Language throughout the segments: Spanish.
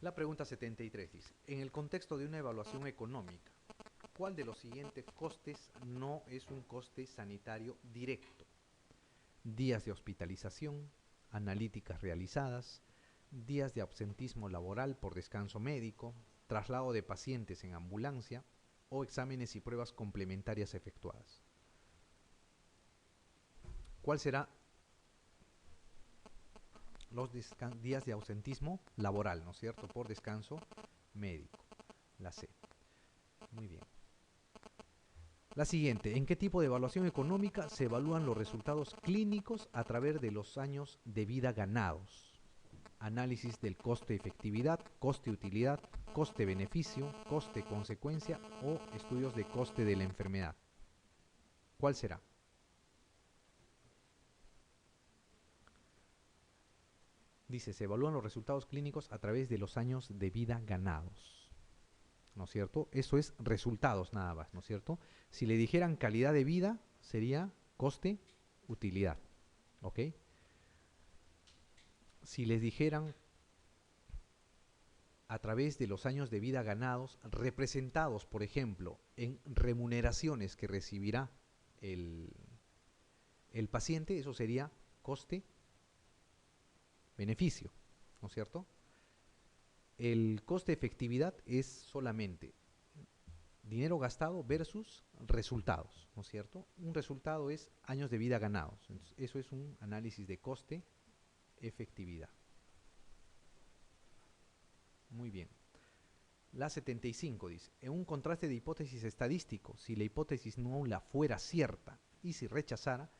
La pregunta 73 dice, en el contexto de una evaluación económica, ¿cuál de los siguientes costes no es un coste sanitario directo? Días de hospitalización, analíticas realizadas, días de absentismo laboral por descanso médico, traslado de pacientes en ambulancia o exámenes y pruebas complementarias efectuadas. ¿Cuál será los días de ausentismo laboral, ¿no es cierto? Por descanso médico. La C. Muy bien. La siguiente, ¿en qué tipo de evaluación económica se evalúan los resultados clínicos a través de los años de vida ganados? Análisis del coste-efectividad, coste-utilidad, coste-beneficio, coste-consecuencia o estudios de coste de la enfermedad. ¿Cuál será? Dice, se evalúan los resultados clínicos a través de los años de vida ganados, ¿no es cierto? Eso es resultados nada más, ¿no es cierto? Si le dijeran calidad de vida, sería coste-utilidad, ¿ok? Si les dijeran a través de los años de vida ganados, representados, por ejemplo, en remuneraciones que recibirá el paciente, eso sería coste-beneficio, ¿no es cierto? El coste-efectividad es solamente dinero gastado versus resultados, ¿no es cierto? Un resultado es años de vida ganados. Entonces, eso es un análisis de coste-efectividad. Muy bien. La 75 dice, en un contraste de hipótesis estadístico, si la hipótesis nula fuera cierta y si rechazara,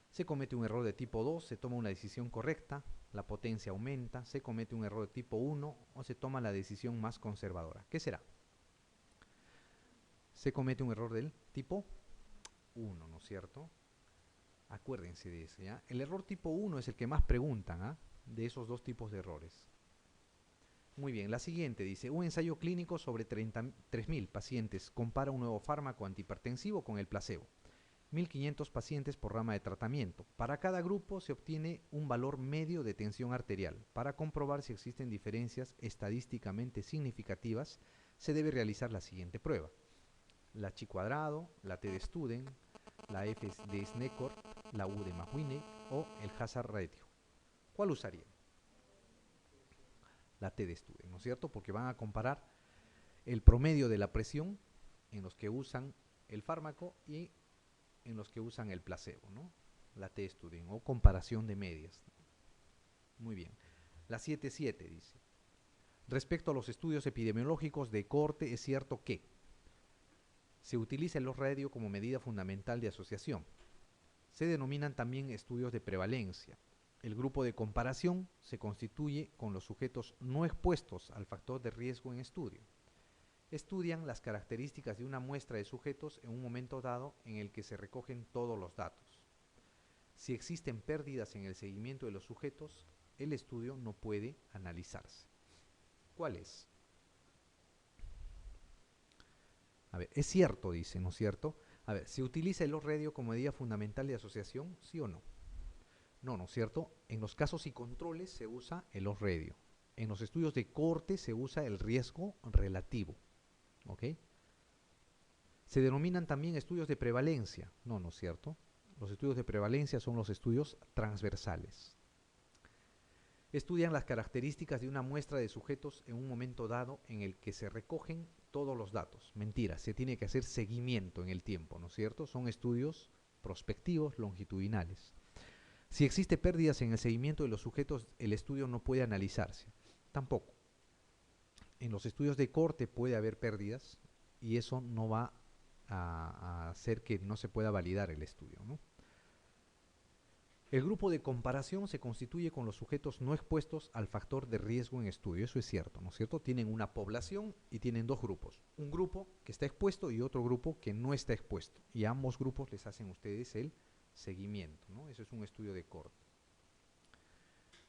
se comete un error de tipo 2, se toma una decisión correcta, la potencia aumenta, se comete un error de tipo 1 o se toma la decisión más conservadora. ¿Qué será? Se comete un error del tipo 1, ¿no es cierto? Acuérdense de eso, ¿ya? El error tipo 1 es el que más preguntan, ¿ah? De esos dos tipos de errores. Muy bien, la siguiente dice, un ensayo clínico sobre 33.000 pacientes compara un nuevo fármaco antihipertensivo con el placebo. 1.500 pacientes por rama de tratamiento. Para cada grupo se obtiene un valor medio de tensión arterial. Para comprobar si existen diferencias estadísticamente significativas, se debe realizar la siguiente prueba. La chi cuadrado, la T de Student, la F de Snecor, la U de Mahwine o el hazard ratio. ¿Cuál usaría? La T de Student, ¿no es cierto? Porque van a comparar el promedio de la presión en los que usan el fármaco y en los que usan el placebo, ¿no? La T Student o comparación de medias. Muy bien. La 7.7 dice, respecto a los estudios epidemiológicos de cohorte, es cierto que se utiliza el radio como medida fundamental de asociación. Se denominan también estudios de prevalencia. El grupo de comparación se constituye con los sujetos no expuestos al factor de riesgo en estudio. Estudian las características de una muestra de sujetos en un momento dado en el que se recogen todos los datos. Si existen pérdidas en el seguimiento de los sujetos, el estudio no puede analizarse. ¿Cuál es? A ver, es cierto, dice, ¿no es cierto? A ver, ¿se utiliza el radio como medida fundamental de asociación? ¿Sí o no? No, ¿no es cierto? En los casos y controles se usa el radio. En los estudios de cohorte se usa el riesgo relativo. ¿Ok? Se denominan también estudios de prevalencia. No, ¿no es cierto? Los estudios de prevalencia son los estudios transversales. Estudian las características de una muestra de sujetos en un momento dado en el que se recogen todos los datos. Mentira, se tiene que hacer seguimiento en el tiempo, ¿no es cierto? Son estudios prospectivos, longitudinales. Si existe pérdidas en el seguimiento de los sujetos, el estudio no puede analizarse. Tampoco. En los estudios de corte puede haber pérdidas y eso no va a hacer que no se pueda validar el estudio, ¿no? El grupo de comparación se constituye con los sujetos no expuestos al factor de riesgo en estudio. Eso es cierto, ¿no es cierto? Tienen una población y tienen dos grupos. Un grupo que está expuesto y otro grupo que no está expuesto. Y a ambos grupos les hacen ustedes el seguimiento, ¿no? Eso es un estudio de corte.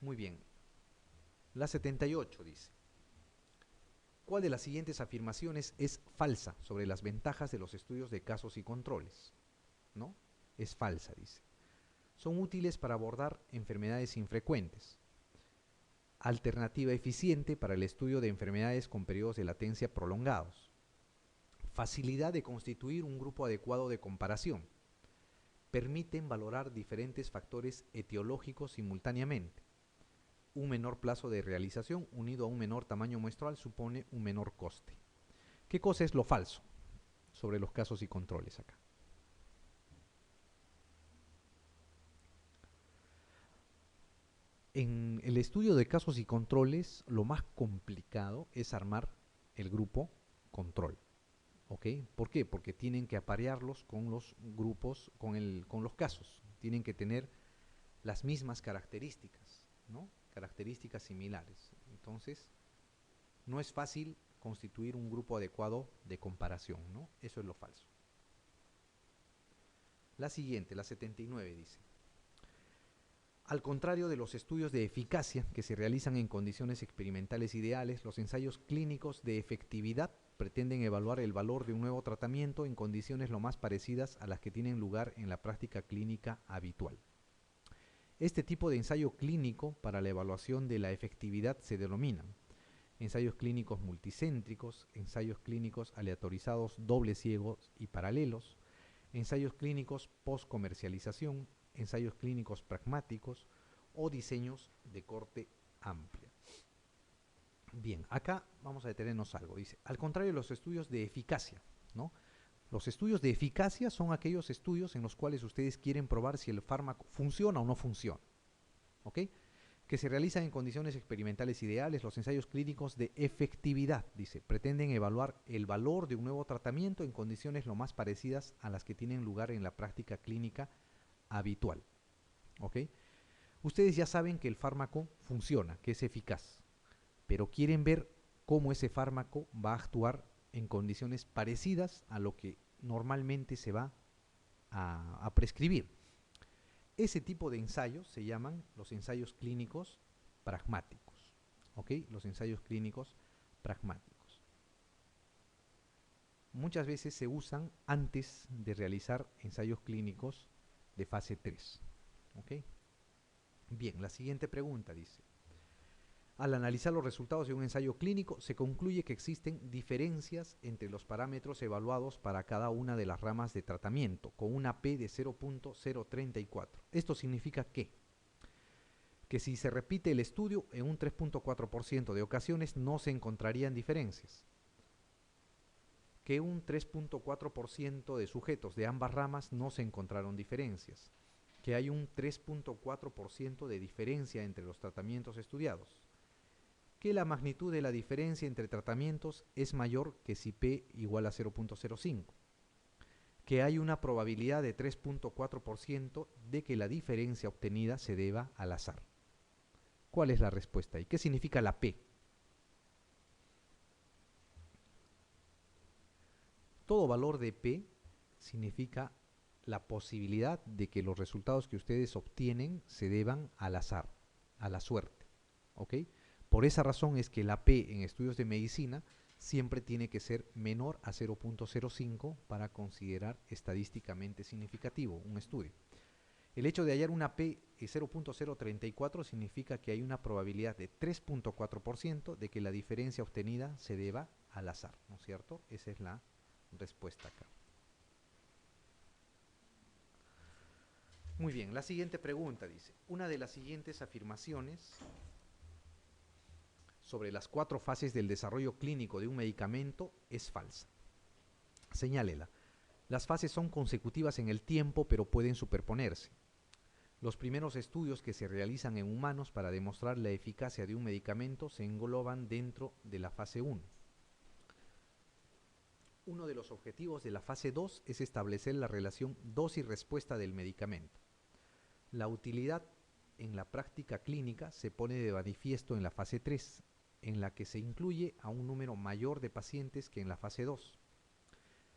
Muy bien. La 78 dice, ¿cuál de las siguientes afirmaciones es falsa sobre las ventajas de los estudios de casos y controles? ¿No? Es falsa, dice. Son útiles para abordar enfermedades infrecuentes. Alternativa eficiente para el estudio de enfermedades con periodos de latencia prolongados. Facilidad de constituir un grupo adecuado de comparación. Permiten valorar diferentes factores etiológicos simultáneamente. Un menor plazo de realización unido a un menor tamaño muestral supone un menor coste. ¿Qué cosa es lo falso sobre los casos y controles acá? En el estudio de casos y controles, lo más complicado es armar el grupo control. ¿Ok? ¿Por qué? Porque tienen que aparearlos con los grupos, con los casos. Tienen que tener las mismas características, ¿no? Características similares. Entonces, no es fácil constituir un grupo adecuado de comparación, ¿no? Eso es lo falso. La siguiente, la 79, dice: al contrario de los estudios de eficacia que se realizan en condiciones experimentales ideales, los ensayos clínicos de efectividad pretenden evaluar el valor de un nuevo tratamiento en condiciones lo más parecidas a las que tienen lugar en la práctica clínica habitual. Este tipo de ensayo clínico para la evaluación de la efectividad se denominan ensayos clínicos multicéntricos, ensayos clínicos aleatorizados dobles ciegos y paralelos, ensayos clínicos post-comercialización, ensayos clínicos pragmáticos o diseños de corte amplio. Bien, acá vamos a detenernos algo. Dice, al contrario de los estudios de eficacia, ¿no? Los estudios de eficacia son aquellos estudios en los cuales ustedes quieren probar si el fármaco funciona o no funciona, ¿ok? Que se realizan en condiciones experimentales ideales. Los ensayos clínicos de efectividad, dice, pretenden evaluar el valor de un nuevo tratamiento en condiciones lo más parecidas a las que tienen lugar en la práctica clínica habitual, ¿ok? Ustedes ya saben que el fármaco funciona, que es eficaz, pero quieren ver cómo ese fármaco va a actuar en condiciones parecidas a lo que normalmente se va a prescribir. Ese tipo de ensayos se llaman los ensayos clínicos pragmáticos, ¿ok? Los ensayos clínicos pragmáticos. Muchas veces se usan antes de realizar ensayos clínicos de fase 3, ¿ok? Bien, la siguiente pregunta dice: al analizar los resultados de un ensayo clínico, se concluye que existen diferencias entre los parámetros evaluados para cada una de las ramas de tratamiento, con una P de 0.034. Esto significa que si se repite el estudio en un 3.4% de ocasiones no se encontrarían diferencias, que un 3.4% de sujetos de ambas ramas no se encontraron diferencias, que hay un 3.4% de diferencia entre los tratamientos estudiados, que la magnitud de la diferencia entre tratamientos es mayor que si P igual a 0.05, que hay una probabilidad de 3.4% de que la diferencia obtenida se deba al azar. ¿Cuál es la respuesta? ¿Y qué significa la P? Todo valor de P significa la posibilidad de que los resultados que ustedes obtienen se deban al azar, a la suerte, ¿ok? Por esa razón es que la P en estudios de medicina siempre tiene que ser menor a 0.05 para considerar estadísticamente significativo un estudio. El hecho de hallar una P de 0.034 significa que hay una probabilidad de 3.4% de que la diferencia obtenida se deba al azar, ¿no es cierto? Esa es la respuesta acá. Muy bien, la siguiente pregunta dice: una de las siguientes afirmaciones sobre las 4 fases del desarrollo clínico de un medicamento es falsa. Señálela. Las fases son consecutivas en el tiempo, pero pueden superponerse. Los primeros estudios que se realizan en humanos para demostrar la eficacia de un medicamento se engloban dentro de la fase 1. Uno de los objetivos de la fase 2 es establecer la relación dosis-respuesta del medicamento. La utilidad en la práctica clínica se pone de manifiesto en la fase 3, en la que se incluye a un número mayor de pacientes que en la fase 2.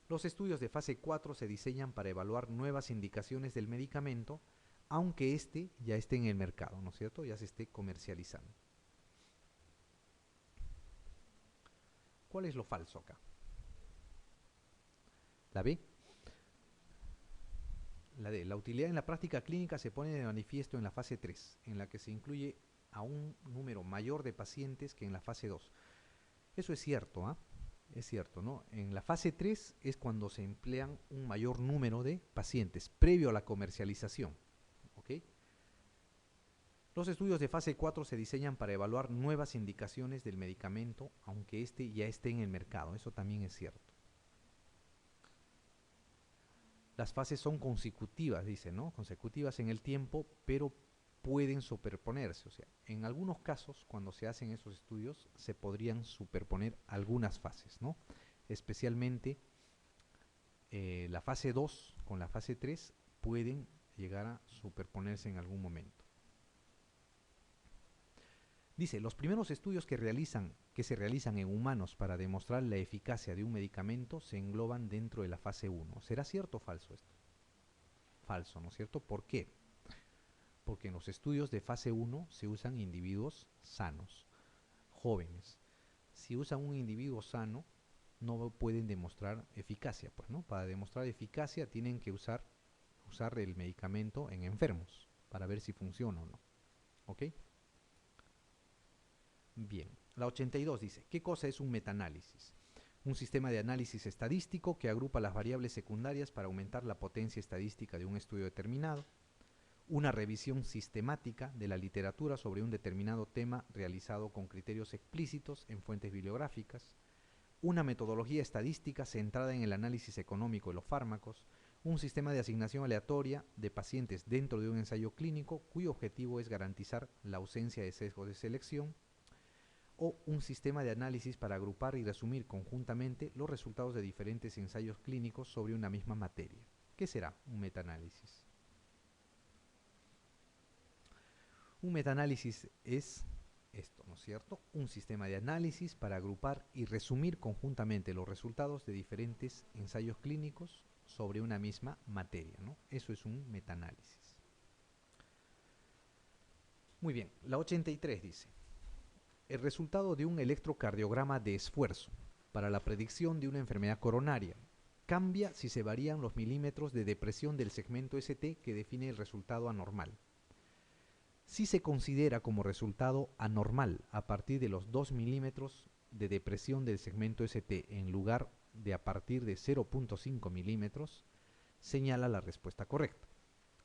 Los estudios de fase 4 se diseñan para evaluar nuevas indicaciones del medicamento, aunque éste ya esté en el mercado, ¿no es cierto? Ya se esté comercializando. ¿Cuál es lo falso acá? ¿La B? La D. La utilidad en la práctica clínica se pone de manifiesto en la fase 3, en la que se incluye a un número mayor de pacientes que en la fase 2. Eso es cierto, ¿ah? Es cierto, ¿no? En la fase 3 es cuando se emplean un mayor número de pacientes, previo a la comercialización, ¿ok? Los estudios de fase 4 se diseñan para evaluar nuevas indicaciones del medicamento, aunque este ya esté en el mercado. Eso también es cierto. Las fases son consecutivas, dice, ¿no? Consecutivas en el tiempo, pero pueden superponerse. O sea, en algunos casos, cuando se hacen esos estudios, se podrían superponer algunas fases, ¿no? Especialmente la fase 2 con la fase 3 pueden llegar a superponerse en algún momento. Dice, los primeros estudios que se realizan en humanos para demostrar la eficacia de un medicamento se engloban dentro de la fase 1. ¿Será cierto o falso esto? Falso, ¿no es cierto? ¿Por qué? Porque en los estudios de fase 1 se usan individuos sanos, jóvenes. Si usan un individuo sano, no pueden demostrar eficacia, pues, ¿no? Para demostrar eficacia tienen que usar el medicamento en enfermos para ver si funciona o no. ¿Ok? Bien, la 82 dice, ¿qué cosa es un metaanálisis? Un sistema de análisis estadístico que agrupa las variables secundarias para aumentar la potencia estadística de un estudio determinado. Una revisión sistemática de la literatura sobre un determinado tema realizado con criterios explícitos en fuentes bibliográficas. Una metodología estadística centrada en el análisis económico de los fármacos. Un sistema de asignación aleatoria de pacientes dentro de un ensayo clínico cuyo objetivo es garantizar la ausencia de sesgos de selección, o un sistema de análisis para agrupar y resumir conjuntamente los resultados de diferentes ensayos clínicos sobre una misma materia. ¿Qué será un metaanálisis? Un metaanálisis es esto, ¿no es cierto? Un sistema de análisis para agrupar y resumir conjuntamente los resultados de diferentes ensayos clínicos sobre una misma materia, ¿no? Eso es un metaanálisis. Muy bien, la 83 dice, el resultado de un electrocardiograma de esfuerzo para la predicción de una enfermedad coronaria cambia si se varían los milímetros de depresión del segmento ST que define el resultado anormal. Si se considera como resultado anormal a partir de los 2 milímetros de depresión del segmento ST en lugar de a partir de 0.5 milímetros, señala la respuesta correcta.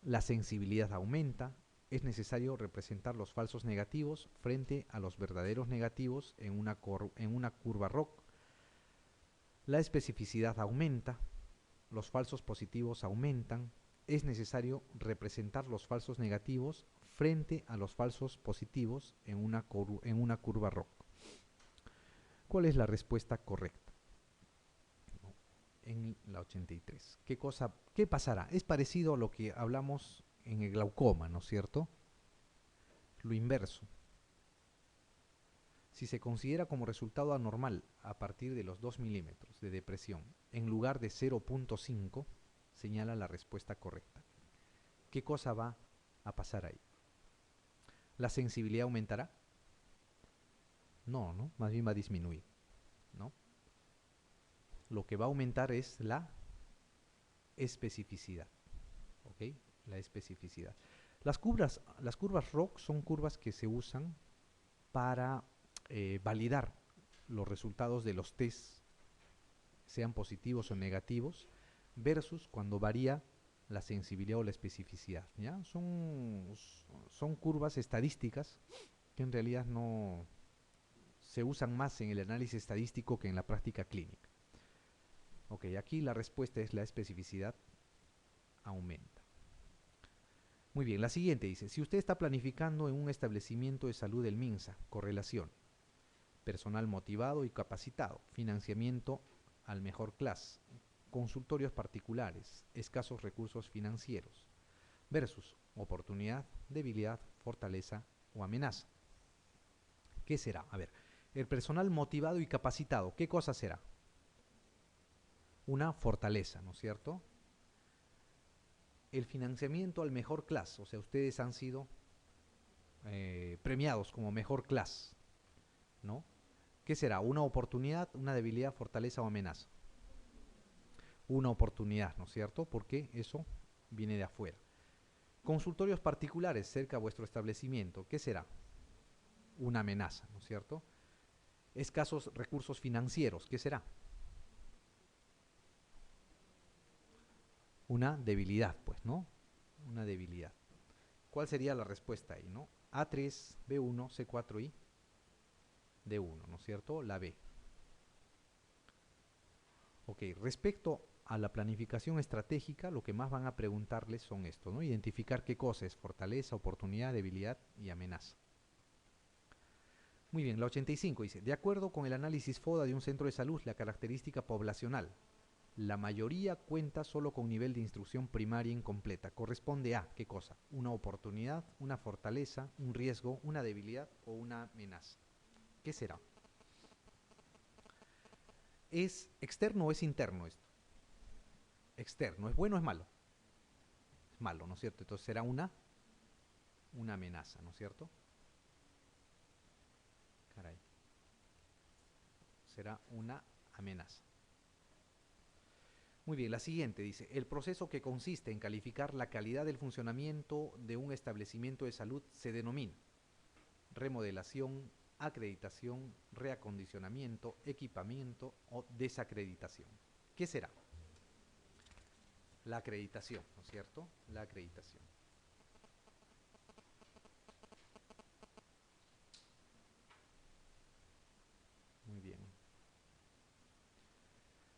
La sensibilidad aumenta. Es necesario representar los falsos negativos frente a los verdaderos negativos en una curva ROC. La especificidad aumenta, los falsos positivos aumentan. Es necesario representar los falsos negativos frente a los falsos positivos en una curva ROC. ¿Cuál es la respuesta correcta? En la 83. ¿Qué pasará? Es parecido a lo que hablamos en el glaucoma, ¿no es cierto? Lo inverso. Si se considera como resultado anormal a partir de los 2 milímetros de depresión en lugar de 0.5, señala la respuesta correcta. ¿Qué cosa va a pasar ahí? ¿La sensibilidad aumentará? No, ¿no? Más bien va a disminuir, ¿no? Lo que va a aumentar es la especificidad, ¿ok? La especificidad. Las curvas ROC son curvas que se usan para validar los resultados de los test, sean positivos o negativos, versus cuando varía la sensibilidad o la especificidad, ¿ya? Son curvas estadísticas que en realidad no se usan más en el análisis estadístico que en la práctica clínica. Ok, aquí la respuesta es la especificidad aumenta. Muy bien, la siguiente dice, si usted está planificando en un establecimiento de salud del MINSA, correlación, personal motivado y capacitado, financiamiento al mejor clase, consultorios particulares, escasos recursos financieros, versus oportunidad, debilidad, fortaleza o amenaza. ¿Qué será? A ver, el personal motivado y capacitado, ¿qué cosa será? Una fortaleza, ¿no es cierto? El financiamiento al mejor clase, o sea, ustedes han sido premiados como mejor clase, ¿no? ¿Qué será? ¿Una oportunidad, una debilidad, fortaleza o amenaza? Una oportunidad, ¿no es cierto? Porque eso viene de afuera. Consultorios particulares cerca de vuestro establecimiento, ¿qué será? una amenaza, ¿no es cierto? Escasos recursos financieros, ¿qué será? Una debilidad, pues, ¿no? Una debilidad. ¿Cuál sería la respuesta ahí, no? A3, B1, C4 y D1, ¿no es cierto? La B. Ok, respecto a la planificación estratégica, lo que más van a preguntarles son esto, ¿no? Identificar qué cosa es fortaleza, oportunidad, debilidad y amenaza. Muy bien, la 85 dice, de acuerdo con el análisis FODA de un centro de salud, la característica poblacional, la mayoría cuenta solo con nivel de instrucción primaria incompleta. Corresponde a, ¿qué cosa? Una oportunidad, una fortaleza, un riesgo, una debilidad o una amenaza. ¿Qué será? ¿Es externo o es interno esto? Externo, ¿es bueno o es malo? Es malo, ¿no es cierto? Entonces será una amenaza, ¿no es cierto? Caray. Será una amenaza. Muy bien, la siguiente dice, el proceso que consiste en calificar la calidad del funcionamiento de un establecimiento de salud se denomina remodelación, acreditación, reacondicionamiento, equipamiento o desacreditación. ¿Qué será? La acreditación, ¿no es cierto? La acreditación. Muy bien.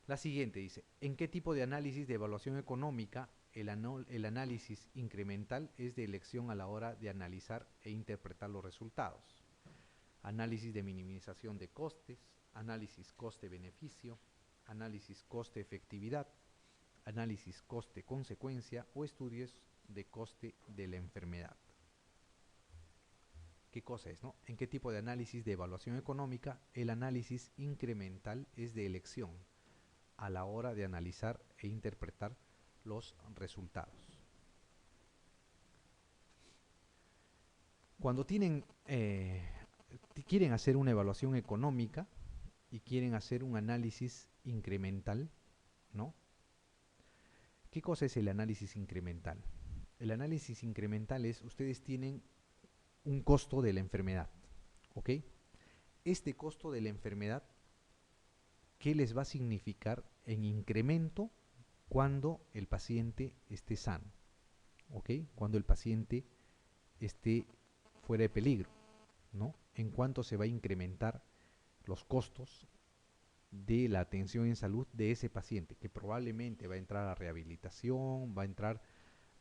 La siguiente dice, ¿en qué tipo de análisis de evaluación económica el análisis incremental es de elección a la hora de analizar e interpretar los resultados? Análisis de minimización de costes, análisis coste-beneficio, análisis coste-efectividad, análisis coste-consecuencia o estudios de coste de la enfermedad. ¿Qué cosa es, no? ¿En qué tipo de análisis de evaluación económica el análisis incremental es de elección a la hora de analizar e interpretar los resultados? Cuando quieren hacer una evaluación económica y quieren hacer un análisis incremental, ¿no? ¿Qué cosa es el análisis incremental? El análisis incremental es, ustedes tienen un costo de la enfermedad, ¿ok? Este costo de la enfermedad, ¿qué les va a significar en incremento cuando el paciente esté sano? ¿Ok? Cuando el paciente esté fuera de peligro, ¿no? En cuánto se va a incrementar los costos de la atención en salud de ese paciente, que probablemente va a entrar a rehabilitación, va a entrar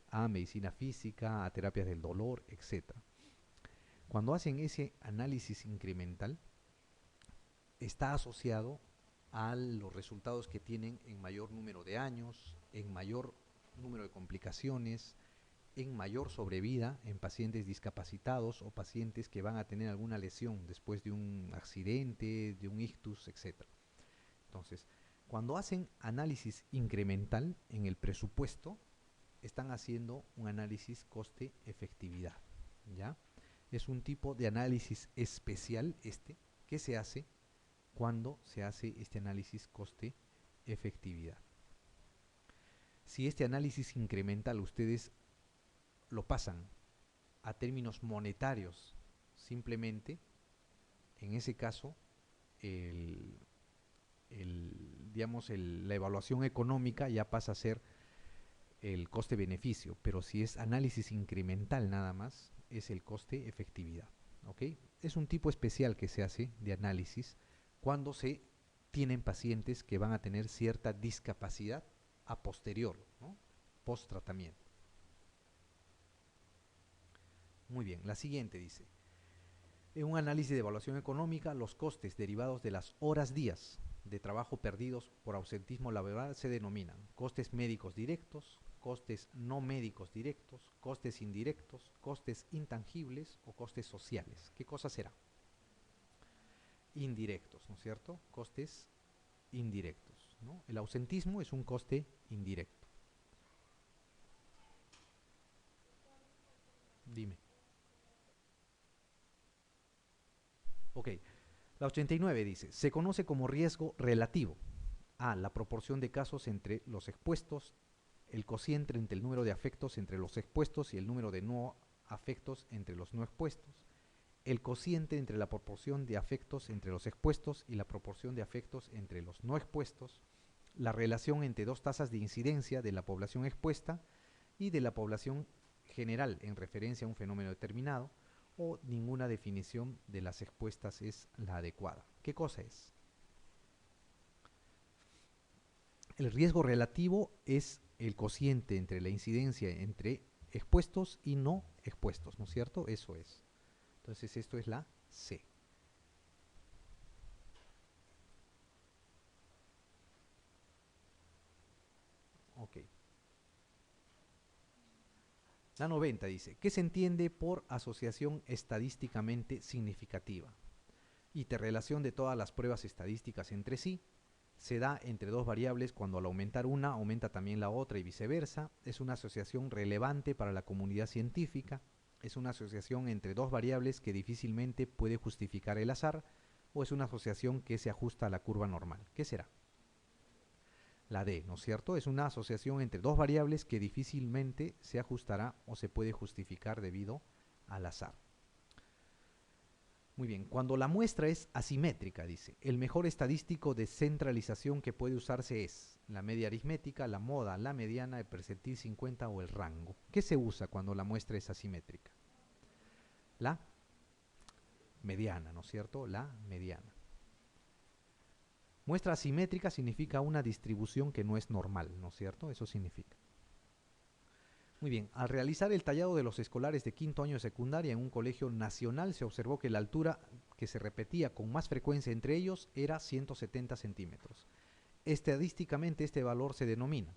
a medicina física, a terapias del dolor, etc. Cuando hacen ese análisis incremental, está asociado a los resultados que tienen en mayor número de años, en mayor número de complicaciones, en mayor sobrevida en pacientes discapacitados o pacientes que van a tener alguna lesión después de un accidente, de un ictus, etc. Entonces, cuando hacen análisis incremental en el presupuesto, están haciendo un análisis coste-efectividad, ¿ya? Es un tipo de análisis especial que se hace cuando se hace este análisis coste-efectividad. Si este análisis incremental ustedes lo pasan a términos monetarios simplemente, en ese caso la evaluación económica ya pasa a ser el coste-beneficio, pero si es análisis incremental nada más, es el coste-efectividad. ¿Ok? Es un tipo especial que se hace de análisis cuando se tienen pacientes que van a tener cierta discapacidad a posterior, ¿no? Post tratamiento. Muy bien, la siguiente dice, en un análisis de evaluación económica, los costes derivados de las horas días de trabajo perdidos por ausentismo laboral se denominan costes médicos directos, costes no médicos directos, costes indirectos, costes intangibles o costes sociales. ¿Qué cosa será? Indirectos, ¿no es cierto? Costes indirectos, ¿no? El ausentismo es un coste indirecto. Dime. Ok, la 89 dice, se conoce como riesgo relativo a la proporción de casos entre los expuestos, el cociente entre el número de afectos entre los expuestos y el número de no afectos entre los no expuestos, el cociente entre la proporción de afectos entre los expuestos y la proporción de afectos entre los no expuestos, la relación entre dos tasas de incidencia de la población expuesta y de la población general en referencia a un fenómeno determinado, o ninguna definición de las expuestas es la adecuada. ¿Qué cosa es? El riesgo relativo es el cociente entre la incidencia entre expuestos y no expuestos, ¿no es cierto? Eso es. Entonces esto es la C. Ok. La 90 dice, ¿qué se entiende por asociación estadísticamente significativa? Interrelación de todas las pruebas estadísticas entre sí. Se da entre dos variables cuando al aumentar una aumenta también la otra y viceversa. Es una asociación relevante para la comunidad científica. Es una asociación entre dos variables que difícilmente puede justificar el azar. O es una asociación que se ajusta a la curva normal. ¿Qué será? La D, ¿no es cierto? Es una asociación entre dos variables que difícilmente se ajustará o se puede justificar debido al azar. Muy bien, cuando la muestra es asimétrica, dice, el mejor estadístico de centralización que puede usarse es la media aritmética, la moda, la mediana, el percentil 50 o el rango. ¿Qué se usa cuando la muestra es asimétrica? La mediana, ¿no es cierto? La mediana. Muestra asimétrica significa una distribución que no es normal, ¿no es cierto? Eso significa. Muy bien, al realizar el tallado de los escolares de quinto año de secundaria en un colegio nacional se observó que la altura que se repetía con más frecuencia entre ellos era 170 centímetros. Estadísticamente este valor se denomina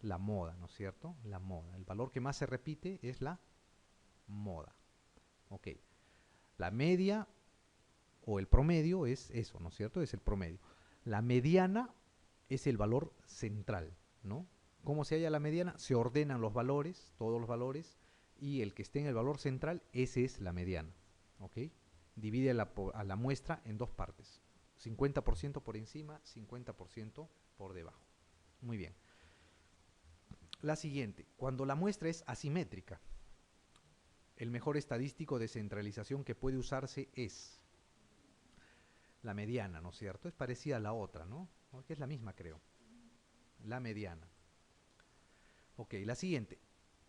la moda, ¿no es cierto? La moda. El valor que más se repite es la moda. Ok. La media o el promedio es eso, ¿no es cierto? Es el promedio. La mediana es el valor central, ¿no? ¿Cómo se halla la mediana? Se ordenan los valores, todos los valores, y el que esté en el valor central, ese es la mediana, ¿ok? Divide a la muestra en dos partes, 50% por encima, 50% por debajo. Muy bien. La siguiente, cuando la muestra es asimétrica, el mejor estadístico de centralización que puede usarse es la mediana, ¿no es cierto? Es parecida a la otra, ¿no? Que es la misma, creo. La mediana. Ok, la siguiente.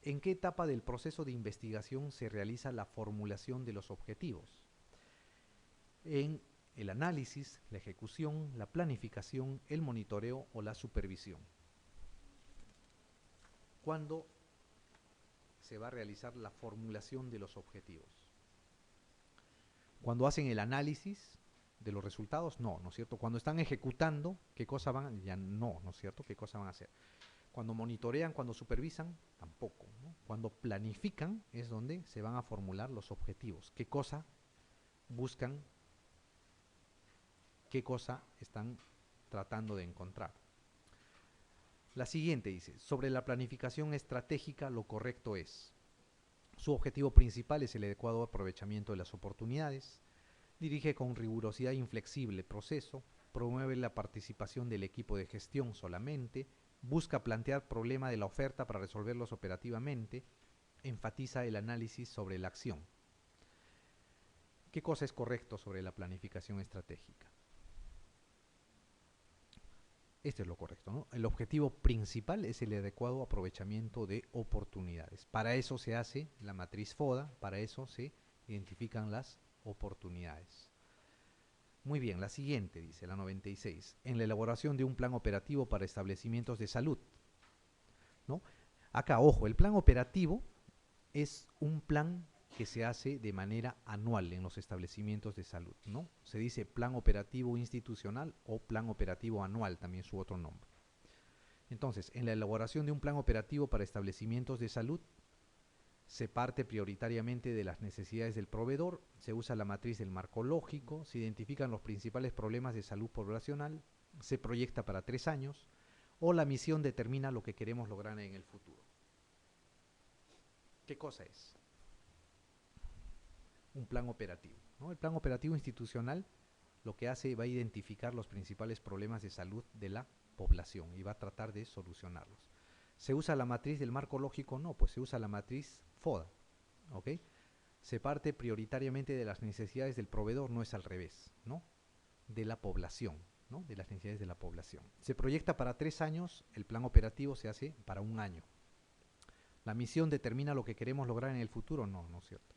¿En qué etapa del proceso de investigación se realiza la formulación de los objetivos? En el análisis, la ejecución, la planificación, el monitoreo o la supervisión. ¿Cuándo se va a realizar la formulación de los objetivos? Cuando hacen el análisis de los resultados, no, ¿no es cierto? Cuando están ejecutando, ¿qué cosa van? Ya no, ¿no es cierto? ¿Qué cosa van a hacer? Cuando monitorean, cuando supervisan, tampoco, ¿no? Cuando planifican es donde se van a formular los objetivos. ¿Qué cosa buscan? ¿Qué cosa están tratando de encontrar? La siguiente dice, sobre la planificación estratégica lo correcto es, su objetivo principal es el adecuado aprovechamiento de las oportunidades, dirige con rigurosidad inflexible el proceso, promueve la participación del equipo de gestión solamente, busca plantear problema de la oferta para resolverlos operativamente, enfatiza el análisis sobre la acción. ¿Qué cosa es correcto sobre la planificación estratégica? Esto es lo correcto, ¿no? El objetivo principal es el adecuado aprovechamiento de oportunidades. Para eso se hace la matriz FODA, para eso se identifican las oportunidades. Muy bien, la siguiente, dice la 96, en la elaboración de un plan operativo para establecimientos de salud, ¿no? Acá, ojo, el plan operativo es un plan que se hace de manera anual en los establecimientos de salud, ¿no? Se dice plan operativo institucional o plan operativo anual, también su otro nombre. Entonces, en la elaboración de un plan operativo para establecimientos de salud, se parte prioritariamente de las necesidades del proveedor, se usa la matriz del marco lógico, se identifican los principales problemas de salud poblacional, se proyecta para 3 años, o la misión determina lo que queremos lograr en el futuro. ¿Qué cosa es? Un plan operativo, ¿no? El plan operativo institucional lo que hace va a identificar los principales problemas de salud de la población y va a tratar de solucionarlos. ¿Se usa la matriz del marco lógico? No, pues se usa la matriz FODA, ¿ok? se parte prioritariamente de las necesidades del proveedor, no es al revés, ¿no? De la población, ¿no? De las necesidades de la población. Se proyecta para 3 años, el plan operativo se hace para 1 año. ¿La misión determina lo que queremos lograr en el futuro? No, no es cierto.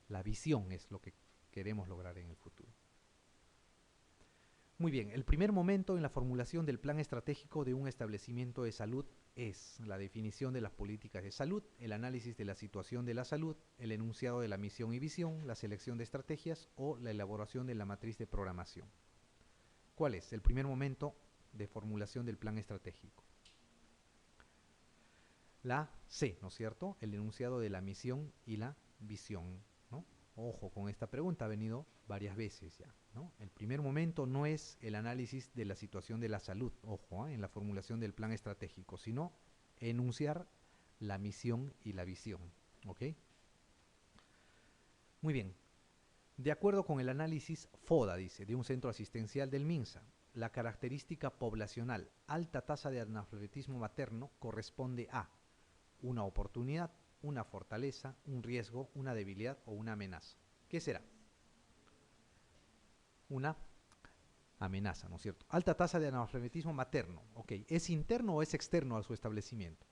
La visión es lo que queremos lograr en el futuro. Muy bien, el primer momento en la formulación del plan estratégico de un establecimiento de salud es la definición de las políticas de salud, el análisis de la situación de la salud, el enunciado de la misión y visión, la selección de estrategias o la elaboración de la matriz de programación. ¿Cuál es el primer momento de formulación del plan estratégico? La C, ¿no es cierto? El enunciado de la misión y la visión, ¿no? Ojo con esta pregunta, ha venido varias veces ya, ¿no? El primer momento no es el análisis de la situación de la salud, ojo, en la formulación del plan estratégico, sino enunciar la misión y la visión, ¿ok? Muy bien. De acuerdo con el análisis FODA, dice, de un centro asistencial del MINSA, la característica poblacional alta tasa de analfabetismo materno corresponde a una oportunidad, una fortaleza, un riesgo, una debilidad o una amenaza. ¿Qué será? Una amenaza, ¿no es cierto? Alta tasa de analfabetismo materno, ok. ¿Es interno o es externo a su establecimiento?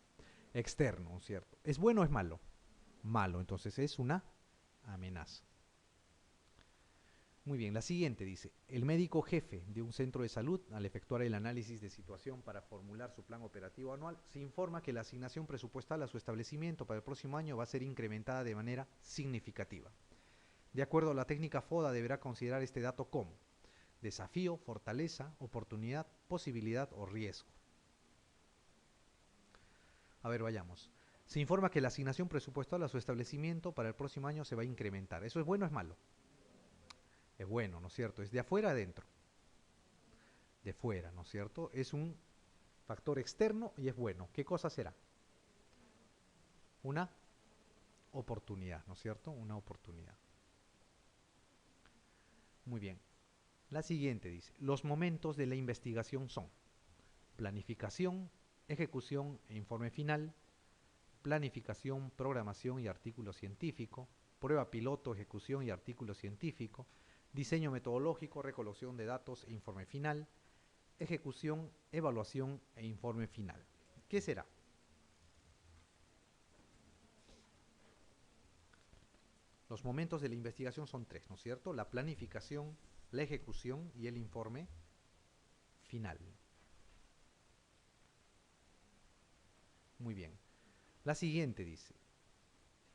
Externo, ¿no es cierto? ¿Es bueno o es malo? Malo, entonces es una amenaza. Muy bien, la siguiente dice, el médico jefe de un centro de salud, al efectuar el análisis de situación para formular su plan operativo anual, se informa que la asignación presupuestal a su establecimiento para el próximo año va a ser incrementada de manera significativa. De acuerdo a la técnica FODA, deberá considerar este dato como desafío, fortaleza, oportunidad, posibilidad o riesgo. A ver, vayamos. Se informa que la asignación presupuestal a su establecimiento para el próximo año se va a incrementar. ¿Eso es bueno o es malo? Es bueno, ¿no es cierto? ¿Es de afuera a adentro? De fuera, ¿no es cierto? Es un factor externo y es bueno. ¿Qué cosa será? Una oportunidad, ¿no es cierto? Una oportunidad. Muy bien. La siguiente dice, los momentos de la investigación son planificación, ejecución e informe final, planificación, programación y artículo científico, prueba piloto, ejecución y artículo científico, diseño metodológico, recolección de datos e informe final, ejecución, evaluación e informe final. ¿Qué será? Los momentos de la investigación son 3, ¿no es cierto? La planificación, la ejecución y el informe final. Muy bien. La siguiente dice,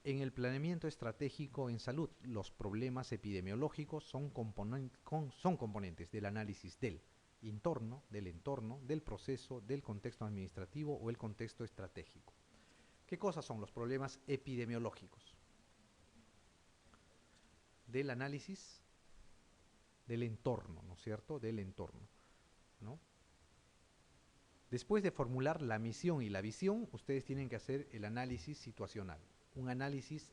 en el planeamiento estratégico en salud, los problemas epidemiológicos son componentes del análisis del entorno, del proceso, del contexto administrativo o el contexto estratégico. ¿Qué cosas son los problemas epidemiológicos? Del análisis del entorno, ¿no es cierto? Del entorno, ¿no? Después de formular la misión y la visión, ustedes tienen que hacer el análisis situacional, un análisis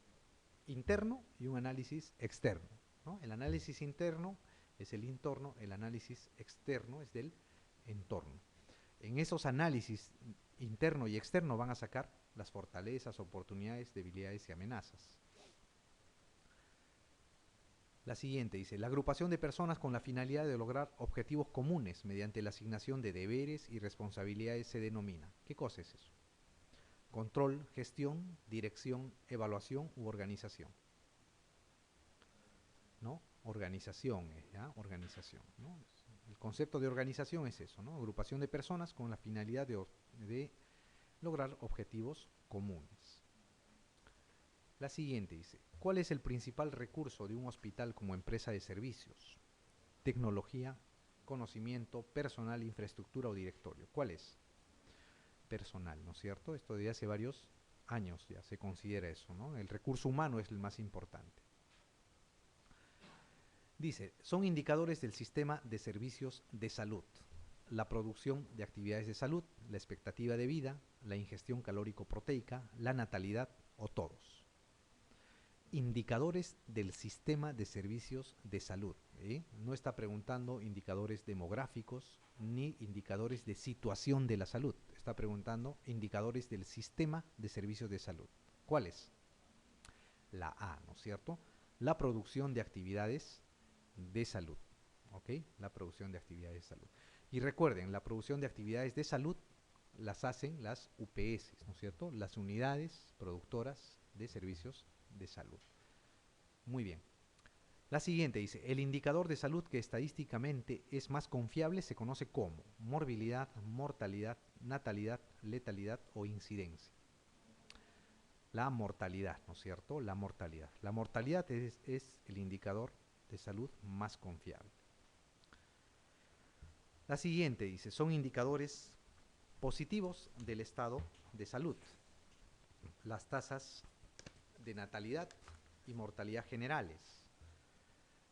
interno y un análisis externo, ¿no? El análisis interno es el entorno, el análisis externo es del entorno. En esos análisis interno y externo van a sacar las fortalezas, oportunidades, debilidades y amenazas. La siguiente dice, la agrupación de personas con la finalidad de lograr objetivos comunes mediante la asignación de deberes y responsabilidades se denomina. ¿Qué cosa es eso? Control, gestión, dirección, evaluación u organización. ¿No? Organización, ¿ya? Organización, ¿no? El concepto de organización es eso, ¿no? Agrupación de personas con la finalidad de lograr objetivos comunes. La siguiente dice, ¿cuál es el principal recurso de un hospital como empresa de servicios? Tecnología, conocimiento, personal, infraestructura o directorio. ¿Cuál es? Personal, ¿no es cierto? Esto de hace varios años ya se considera eso, ¿no? El recurso humano es el más importante. Dice, son indicadores del sistema de servicios de salud. La producción de actividades de salud, la expectativa de vida, la ingestión calórico-proteica, la natalidad o todos. Indicadores del sistema de servicios de salud. No está preguntando indicadores demográficos ni indicadores de situación de la salud. Está preguntando indicadores del sistema de servicios de salud. ¿Cuáles? La A, ¿no es cierto? La producción de actividades de salud. ¿Ok? La producción de actividades de salud. Y recuerden, la producción de actividades de salud las hacen las UPS, ¿no es cierto? Las unidades productoras de servicios de salud. Muy bien. La siguiente dice, el indicador de salud que estadísticamente es más confiable se conoce como morbilidad, mortalidad, natalidad, letalidad o incidencia. La mortalidad, ¿no es cierto? La mortalidad. La mortalidad es el indicador de salud más confiable. La siguiente dice, son indicadores positivos del estado de salud. Las tasas de natalidad y mortalidad generales.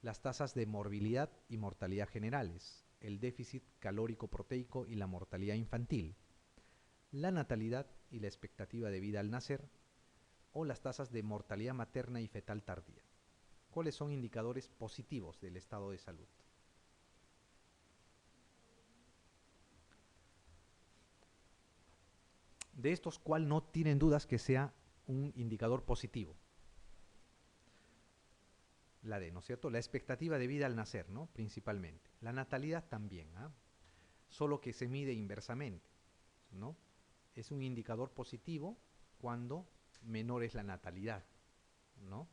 Las tasas de morbilidad y mortalidad generales. El déficit calórico proteico y la mortalidad infantil. La natalidad y la expectativa de vida al nacer. O las tasas de mortalidad materna y fetal tardía. ¿Cuáles son indicadores positivos del estado de salud? De estos, ¿cuál no tienen dudas que sea un indicador positivo? La D, ¿no es cierto? La expectativa de vida al nacer, ¿no? Principalmente. La natalidad también, ¿ah? Solo que se mide inversamente, ¿no? Es un indicador positivo cuando menor es la natalidad, ¿no?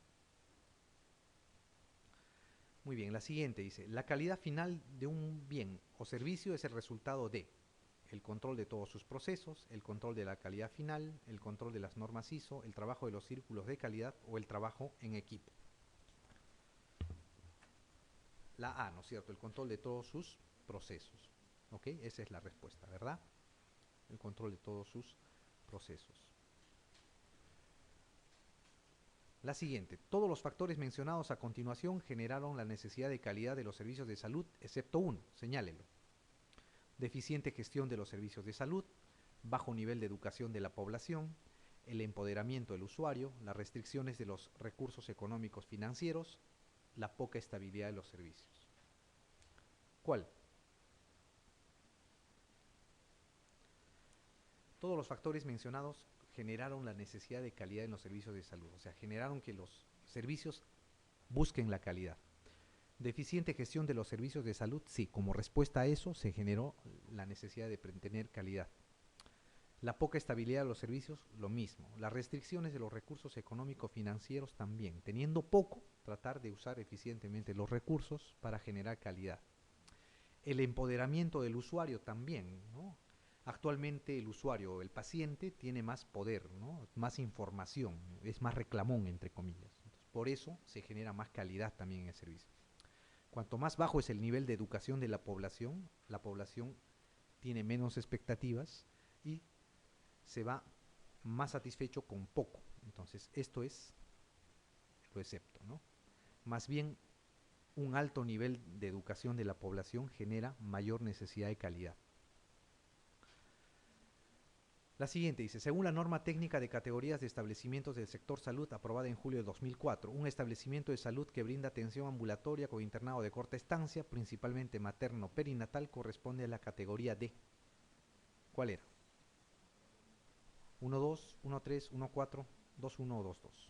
Muy bien, la siguiente dice, la calidad final de un bien o servicio es el resultado de el control de todos sus procesos, el control de la calidad final, el control de las normas ISO, el trabajo de los círculos de calidad o el trabajo en equipo. La A, ¿no es cierto? El control de todos sus procesos. ¿Ok? Esa es la respuesta, ¿verdad? El control de todos sus procesos. La siguiente. Todos los factores mencionados a continuación generaron la necesidad de calidad de los servicios de salud, excepto uno. Señálelo. Deficiente gestión de los servicios de salud, bajo nivel de educación de la población, el empoderamiento del usuario, las restricciones de los recursos económicos financieros, la poca estabilidad de los servicios. ¿Cuál? Todos los factores mencionados generaron la necesidad de calidad en los servicios de salud, o sea, generaron que los servicios busquen la calidad. Deficiente gestión de los servicios de salud, sí, como respuesta a eso se generó la necesidad de tener calidad. La poca estabilidad de los servicios, lo mismo. Las restricciones de los recursos económico-financieros también. Teniendo poco, tratar de usar eficientemente los recursos para generar calidad. El empoderamiento del usuario también, ¿no? Actualmente el usuario, el paciente, tiene más poder, ¿no? Más información, es más reclamón, entre comillas. Entonces, por eso se genera más calidad también en el servicio. Cuanto más bajo es el nivel de educación de la población tiene menos expectativas y se va más satisfecho con poco. Entonces, esto es lo excepto, ¿no? Más bien, un alto nivel de educación de la población genera mayor necesidad de calidad. La siguiente dice, según la norma técnica de categorías de establecimientos del sector salud aprobada en julio de 2004, un establecimiento de salud que brinda atención ambulatoria con internado de corta estancia, principalmente materno-perinatal, corresponde a la categoría D. ¿Cuál era? 1-2, 1-3, 1-4, 2-1 o 2-2.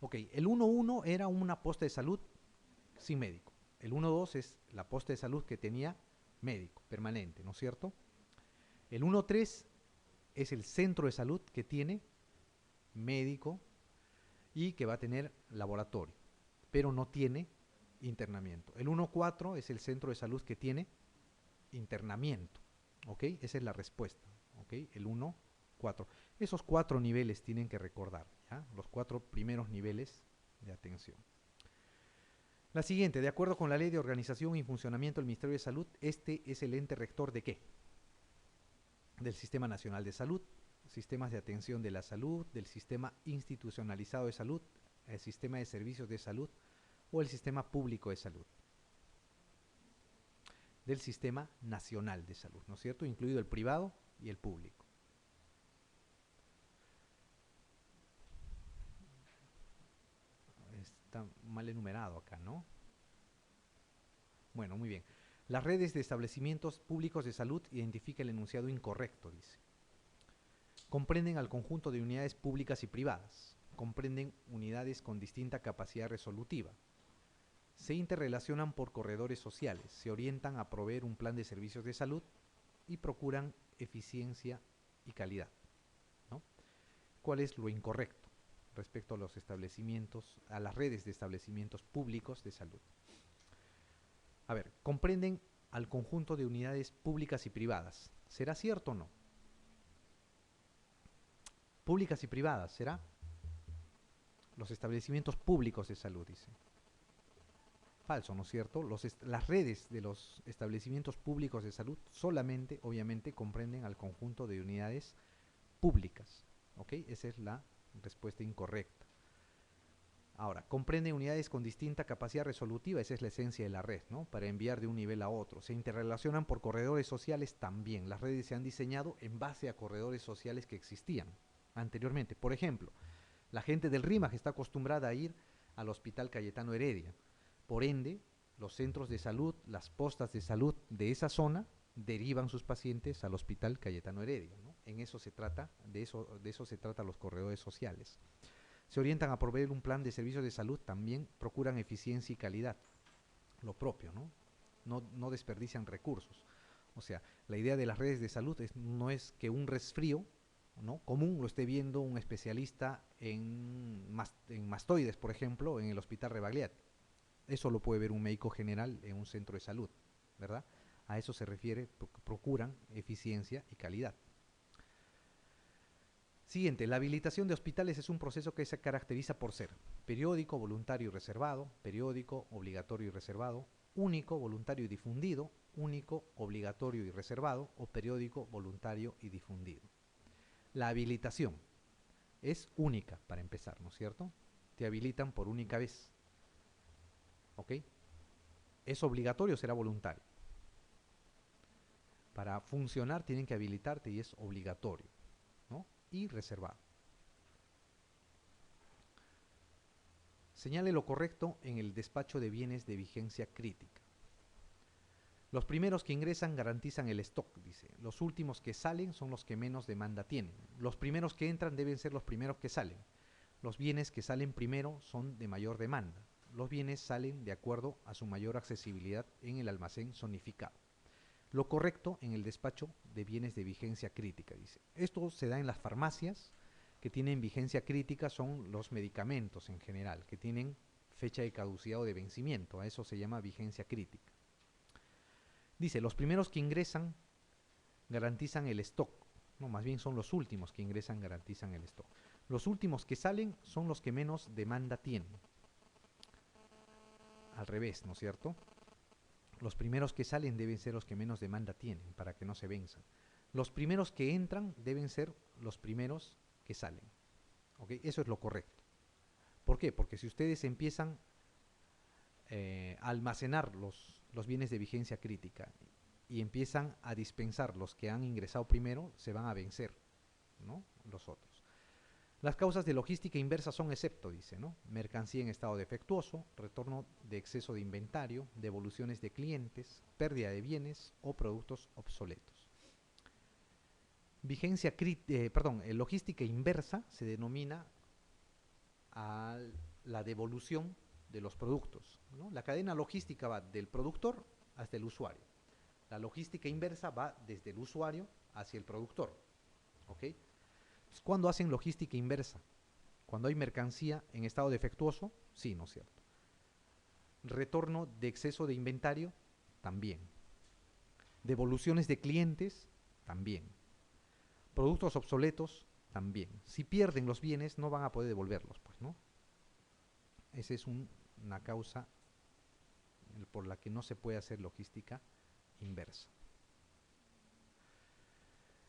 Ok, el 1-1 era una posta de salud sin médico. El 1-2 es la posta de salud que tenía médico permanente, ¿no es cierto? El 1-3 es el centro de salud que tiene médico y que va a tener laboratorio, pero no tiene internamiento. El 1-4 es el centro de salud que tiene internamiento, ¿ok? Esa es la respuesta, ¿ok? El 1-4. Esos 4 niveles tienen que recordar, ¿ya? Los 4 primeros niveles de atención. La siguiente, de acuerdo con la Ley de Organización y Funcionamiento del Ministerio de Salud, este es el ente rector ¿de qué? Del Sistema Nacional de Salud, sistemas de atención de la salud, del sistema institucionalizado de salud, el sistema de servicios de salud o el sistema público de salud. Del sistema nacional de salud, ¿no es cierto? Incluido el privado y el público. Está mal enumerado acá, ¿no? Bueno, muy bien. Las redes de establecimientos públicos de salud identifica el enunciado incorrecto, dice. Comprenden al conjunto de unidades públicas y privadas. comprenden unidades con distinta capacidad resolutiva. Se interrelacionan por corredores sociales, se orientan a proveer un plan de servicios de salud y procuran eficiencia y calidad, ¿no? ¿Cuál es lo incorrecto respecto a los establecimientos, a las redes de establecimientos públicos de salud? A ver, comprenden al conjunto de unidades públicas y privadas. ¿Será cierto o no? Públicas y privadas, ¿será? Los establecimientos públicos de salud, dice. Falso, ¿no es cierto? Las redes de los establecimientos públicos de salud solamente, obviamente, comprenden al conjunto de unidades públicas. ¿Ok? Esa es la respuesta incorrecta. Ahora, comprende unidades con distinta capacidad resolutiva, esa es la esencia de la red, ¿no? Para enviar de un nivel a otro. Se interrelacionan por corredores sociales también. Las redes se han diseñado en base a corredores sociales que existían anteriormente. Por ejemplo, la gente del RIMAG está acostumbrada a ir al Hospital Cayetano Heredia. Por ende, los centros de salud, las postas de salud de esa zona derivan sus pacientes al Hospital Cayetano Heredia, ¿no? En eso se trata, de eso se trata los corredores sociales. Se orientan a proveer un plan de servicios de salud, también procuran eficiencia y calidad, lo propio, ¿no? No desperdician recursos. O sea, la idea de las redes de salud no es que un resfrío, ¿no?, común lo esté viendo un especialista en mastoides, por ejemplo, en el Hospital Rebagliat. Eso lo puede ver un médico general en un centro de salud, ¿verdad? A eso se refiere, procuran eficiencia y calidad. Siguiente, la habilitación de hospitales es un proceso que se caracteriza por ser periódico, voluntario y reservado, periódico, obligatorio y reservado, único, voluntario y difundido, único, obligatorio y reservado, o periódico, voluntario y difundido. La habilitación es única para empezar, ¿no es cierto? Te habilitan por única vez. ¿Ok? ¿Es obligatorio o será voluntario? Para funcionar tienen que habilitarte y es obligatorio, ¿no? Y reservado. Señale lo correcto en el despacho de bienes de vigencia crítica. Los primeros que ingresan garantizan el stock, dice. Los últimos que salen son los que menos demanda tienen. Los primeros que entran deben ser los primeros que salen. Los bienes que salen primero son de mayor demanda. Los bienes salen de acuerdo a su mayor accesibilidad en el almacén zonificado. Lo correcto en el despacho de bienes de vigencia crítica, dice. Esto se da en las farmacias que tienen vigencia crítica, son los medicamentos en general, que tienen fecha de caducidad o de vencimiento. A eso se llama vigencia crítica. Dice, los primeros que ingresan garantizan el stock. No, más bien son los últimos que ingresan garantizan el stock. Los últimos que salen son los que menos demanda tienen. Al revés, ¿no es cierto? Los primeros que salen deben ser los que menos demanda tienen, para que no se venzan. Los primeros que entran deben ser los primeros que salen. ¿Ok? Eso es lo correcto. ¿Por qué? Porque si ustedes empiezan a almacenar los bienes de vigencia crítica y empiezan a dispensar los que han ingresado primero, se van a vencer, ¿no?, los otros. Las causas de logística inversa son excepto, dice, ¿no? Mercancía en estado defectuoso, retorno de exceso de inventario, devoluciones de clientes, pérdida de bienes o productos obsoletos. Logística inversa se denomina a la devolución de los productos, ¿no? La cadena logística va del productor hasta el usuario. La logística inversa va desde el usuario hacia el productor. ¿Ok? ¿Cuándo hacen logística inversa? Cuando hay mercancía en estado defectuoso, sí, ¿no es cierto? Retorno de exceso de inventario, también. Devoluciones de clientes, también. Productos obsoletos, también. Si pierden los bienes, no van a poder devolverlos, pues, ¿no? Esa es una causa por la que no se puede hacer logística inversa.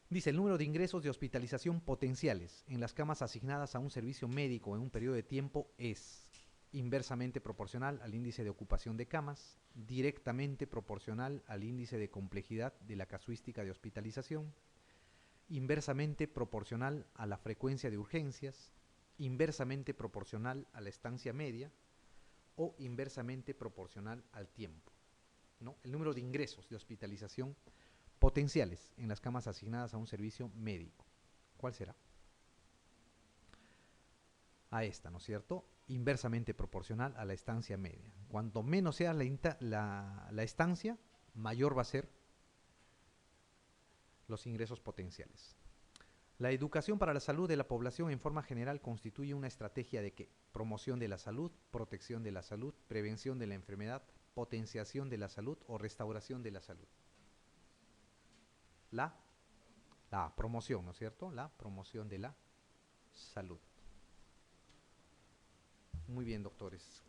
Dice, el número de ingresos de hospitalización potenciales en las camas asignadas a un servicio médico en un periodo de tiempo es inversamente proporcional al índice de ocupación de camas, directamente proporcional al índice de complejidad de la casuística de hospitalización, inversamente proporcional a la frecuencia de urgencias, inversamente proporcional a la estancia media o inversamente proporcional al tiempo, ¿no? El número de ingresos de hospitalización potenciales en las camas asignadas a un servicio médico. ¿Cuál será? a esta, ¿no es cierto? Inversamente proporcional a la estancia media. Cuanto menos sea la estancia, mayor va a ser los ingresos potenciales. La educación para la salud de la población en forma general constituye una estrategia de ¿qué? Promoción de la salud, protección de la salud, prevención de la enfermedad, potenciación de la salud o restauración de la salud. La, la promoción, ¿no es cierto? La promoción de la salud. Muy bien, doctores.